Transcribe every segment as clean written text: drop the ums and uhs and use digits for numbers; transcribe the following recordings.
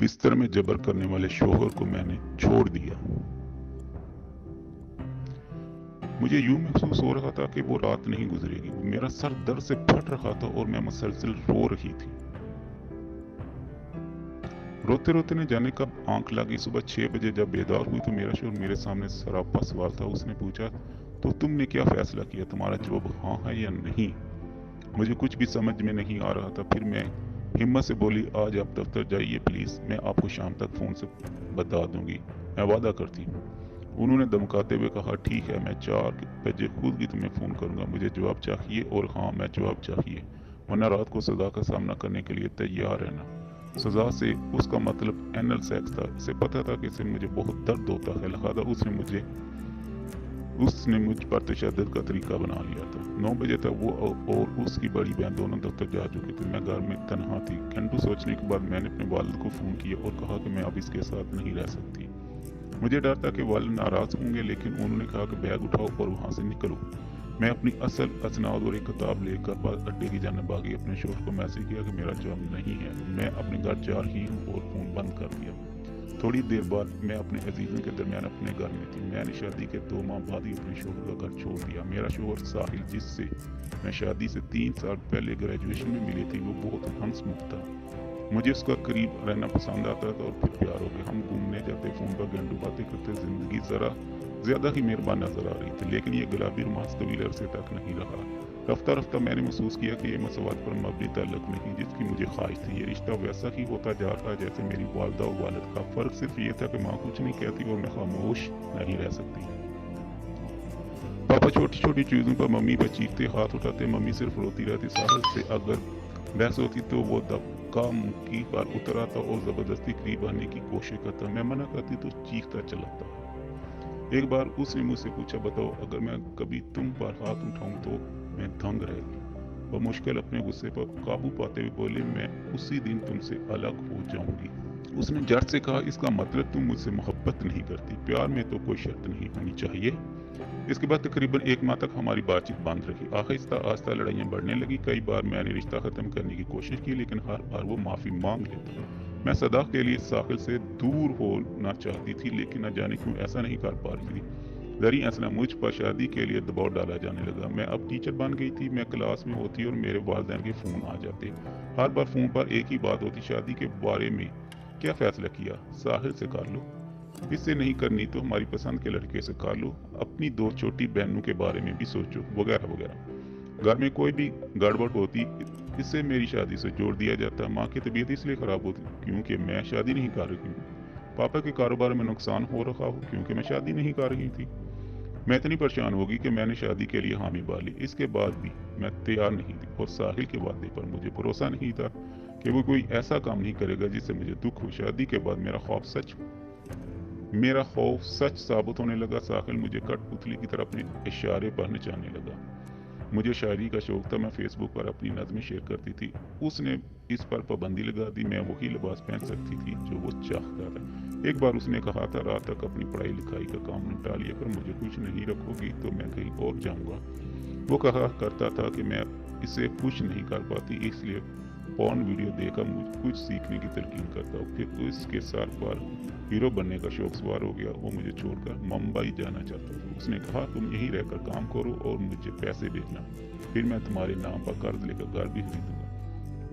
बिस्तर में जबर करने वाले शोहर को मैंने छोड़ दिया। मुझे यूं महसूस हो रहा था कि वो रात नहीं गुजरेगी। मेरा सर दर्द से फट रहा था और मैं मुसलसल रो रही थी। रोते रोते ने जाने कब आंख लगी। सुबह 6 बजे जब बेदार हुई तो मेरा शोहर मेरे सामने सरापा सवाल था। उसने पूछा, तो तुमने क्या फैसला किया? तुम्हारा जवाब हाँ है या नहीं? मुझे कुछ भी समझ में नहीं आ रहा था। फिर मैं हिम्मत से बोली, आज आप दफ्तर जाइए प्लीज, मैं आपको शाम तक फोन से बता दूंगी, मैं वादा करती हूँ। उन्होंने धमकाते हुए कहा, ठीक है, मैं 4 बजे खुद ही तुम्हें फोन करूंगा। मुझे जवाब चाहिए और हाँ मैं जवाब चाहिए, वरना रात को सजा का सामना करने के लिए तैयार रहना। सजा से उसका मतलब एनल सेक्स था। इसे पता था कि इससे मुझे बहुत दर्द होता है, लिहाजा उसने मुझ पर तशद्दुद का तरीका बना लिया था। 9 बजे तक वो और उसकी बड़ी बहन दोनों दफ्तर जा चुके थे। मैं घर में तनहा थी। घंटों सोचने के बाद मैंने अपने वालिद को फ़ोन किया और कहा कि मैं अब इसके साथ नहीं रह सकती। मुझे डर था कि वालिद नाराज़ होंगे, लेकिन उन्होंने कहा कि बैग उठाओ और वहाँ से निकलो। मैं अपनी असल असनाद और एक किताब लेकर बस अड्डे की जानिब भागी। अपने शोहर को मैसेज किया कि मेरा जवाब नहीं है, मैं अपने घर जा रही हूँ, और फ़ोन बंद कर दिया। थोड़ी देर बाद मैं अपने अजीज़ों के दरमियान अपने घर में थी। मैंने शादी के 2 माह बाद ही अपने शोहर का घर छोड़ दिया। मेरा शोहर साहिल, जिससे मैं शादी से 3 साल पहले ग्रेजुएशन में मिली थी, वो बहुत हंसमुख था। मुझे उसका करीब रहना पसंद आता था और फिर प्यार हो गया। हम घूमने जाते, फ़ोन पर घंटों बातें करते। ज़िंदगी ज़रा ज़्यादा ही मेहरबान नजर आ रही थी, लेकिन ये गुलाबी रोमांस तवील अरसे तक नहीं रहा। रफ्ता रफ्ता मैंने महसूस किया कि ये मसवाद पर मबनी ताल्लुक नहीं जिसकी मुझे ख्वाहिश थी। ये रिश्ता वैसा ही होता जा रहा जैसे मेरी वालदा और वालिद का। फ़र्क सिर्फ ये था कि माँ कुछ नहीं कहती और मैं खामोश नहीं रह सकती। पापा छोटी छोटी चीज़ों पर मम्मी पर चीखते, हाथ उठाते। मम्मी सिर्फ रोती रहती। साहिल से अगर बहस होती तो वो दबका मुक्की पर उतर आता और ज़बरदस्ती करीब आने की कोशिश करता। मैं मना करती तो चीखता चलाता। एक बार उसने मुझसे पूछा, बताओ अगर मैं कभी तुम पर हाथ उठाऊं तो? मैं दंग रह गई। वह मुश्किल अपने गुस्से पर काबू पाते हुए बोले, मैं उसी दिन तुमसे अलग हो जाऊंगी। उसने जट से कहा, इसका मतलब तुम मुझसे मोहब्बत नहीं करती? प्यार में तो कोई शर्त नहीं होनी चाहिए। इसके बाद तकरीबन 1 माह तक हमारी बातचीत बंद रही। आहिस्ता आहिस्ता लड़ाइयाँ बढ़ने लगी। कई बार मैंने रिश्ता ख़त्म करने की कोशिश की, लेकिन हर बार वो माफ़ी मांग लेता। मैं सदा के लिए साहिल से दूर होना चाहती थी, लेकिन न जाने क्यों ऐसा नहीं कर पा रही थी। दरी असला मुझ पर शादी के लिए दबाव डाला जाने लगा। मैं अब टीचर बन गई थी। मैं क्लास में होती और मेरे वालिदैन के फ़ोन आ जाते। हर बार फ़ोन पर एक ही बात होती, शादी के बारे में क्या फ़ैसला किया? साहिल से कर लो, इससे नहीं करनी तो हमारी पसंद के लड़के से कर लो, अपनी 2 छोटी बहनों के बारे में भी सोचो, वगैरह वगैरह। घर में कोई भी गड़बड़ होती, इससे मेरी शादी से जोड़ दिया जाता। माँ की तबीयत इसलिए ख़राब होती क्योंकि मैं शादी नहीं कर रही हूँ। पापा के कारोबार में नुकसान हो रहा हो क्योंकि मैं शादी नहीं कर रही थी। मैं इतनी परेशान हो गई कि मैंने शादी के लिए हामी भर ली। इसके बाद भी मैं तैयार नहीं थी, और साहिल के वादे पर मुझे भरोसा नहीं था कि वो कोई ऐसा काम नहीं करेगा जिससे मुझे दुख हो। शादी के बाद मेरा खौफ सच साबित होने लगा। साहिल मुझे कठपुतली की तरह अपने इशारे पर नचाने लगा। मुझे शायरी का शौक था। मैं फेसबुक पर अपनी नज़में शेयर करती थी। उसने इस पर पाबंदी लगा दी। मैं वही लिबास पहन सकती थी जो वो चाहता था। एक बार उसने कहा था, रात तक अपनी पढ़ाई लिखाई का काम निपटा लिया कर, मुझे कुछ नहीं रखोगी तो मैं कहीं और जाऊंगा। वो कहा करता था कि मैं इसे खुश नहीं कर पाती, इसलिए पॉर्न वीडियो देखकर मुझे कुछ सीखने की तलकीन करता हूँ। फिर उसके सर पर हीरो बनने का शौक सवार हो गया। वो मुझे छोड़कर मुंबई जाना चाहता था। उसने कहा, तुम यहीं रहकर काम करो और मुझे पैसे भेजना, फिर मैं तुम्हारे नाम पर कर्ज लेकर घर भी खरीदूंगा।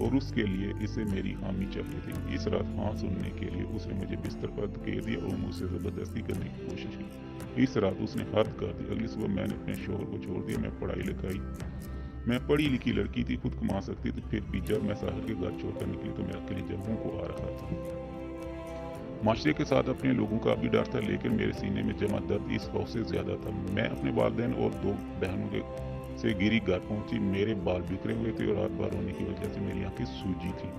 और उसके लिए इसे मेरी हामी चाहिए थी। इस रात हाँ सुनने के लिए उसने मुझे बिस्तर पर धकेल दिया और मुझसे ज़बरदस्ती करने की कोशिश की। इस रात उसने हद कर दी। अगली सुबह मैंने अपने शोहर को छोड़ दिया। मैं पढ़ी लिखी लड़की थी, खुद कमा सकती थी। फिर भी जब मैं साहिल के घर छोड़कर निकली तो मेरा कलेजा मुंह को आ रहा था। माशरे के साथ अपने लोगों का भी डर था, लेकिन मेरे सीने में जमा दर्द इस खौफ से ज्यादा था। मैं अपने वालिदैन और 2 बहनों के से गिरी घर पहुंची। मेरे बाल बिखरे हुए थे और रात भर होने की वजह से मेरी आंखें सूजी थी।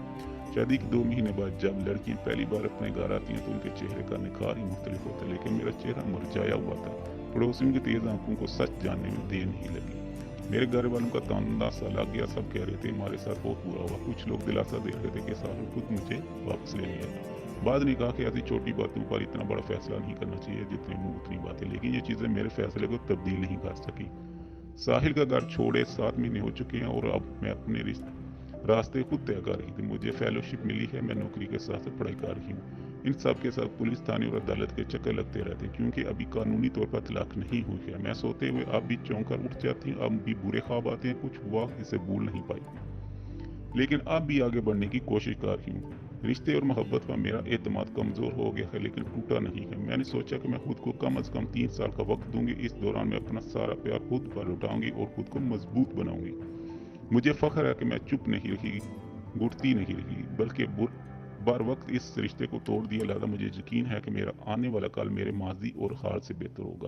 शादी के 2 महीने बाद जब लड़कियां पहली बार अपने घर आती हैं तो उनके चेहरे का निखार ही मुख्तलिफ होता है, लेकिन मेरा चेहरा मुरझाया हुआ था। पड़ोसियों की तेज आंखों को सच जानने में देर नहीं लगी। मेरे घर वालों का ताना सा लग गया। सब कह रहे थे हमारे साथ बहुत बुरा हुआ। कुछ लोग दिलासा दे रहे थे कि साहिल खुद मुझे वापस ले लिया। बाद ने कहा कि ऐसी छोटी बातों पर इतना बड़ा फैसला नहीं करना चाहिए, जितने मुंह उतनी बातें। लेकिन ये चीज़ें मेरे फैसले को तब्दील नहीं कर सकी। साहिल का घर छोड़े 7 महीने हो चुके हैं और अब मैं अपने रास्ते खुद तय कर रही थी। मुझे फेलोशिप मिली है, मैं नौकरी के साथ साथ पढ़ाई कर रही हूँ। इन सब के साथ पुलिस थाने और अदालत के चक्कर लगते रहते हैं, क्योंकि अभी कानूनी तौर पर तलाक नहीं हुई है। मैं सोते हुए अब भी चौंक कर उठ जाती हूँ, अब भी बुरे ख्वाब आते हैं, कुछ हुआ इसे भूल नहीं पाई, लेकिन अब भी आगे बढ़ने की कोशिश कर रही हूँ। रिश्ते और मोहब्बत पर मेरा एतमाद कमज़ोर हो गया है, लेकिन टूटा नहीं है। मैंने सोचा कि मैं खुद को कम अज़ कम 3 साल का वक्त दूंगी। इस दौरान मैं अपना सारा प्यार खुद पर लुटाऊंगी और खुद को मजबूत बनाऊंगी। मुझे फख्र है कि मैं चुप नहीं रही, घुटती नहीं रही, बल्कि बार वक्त इस रिश्ते को तोड़ दिया। लिहाजा मुझे यकीन है कि मेरा आने वाला कल मेरे माजी और हाल से बेहतर होगा।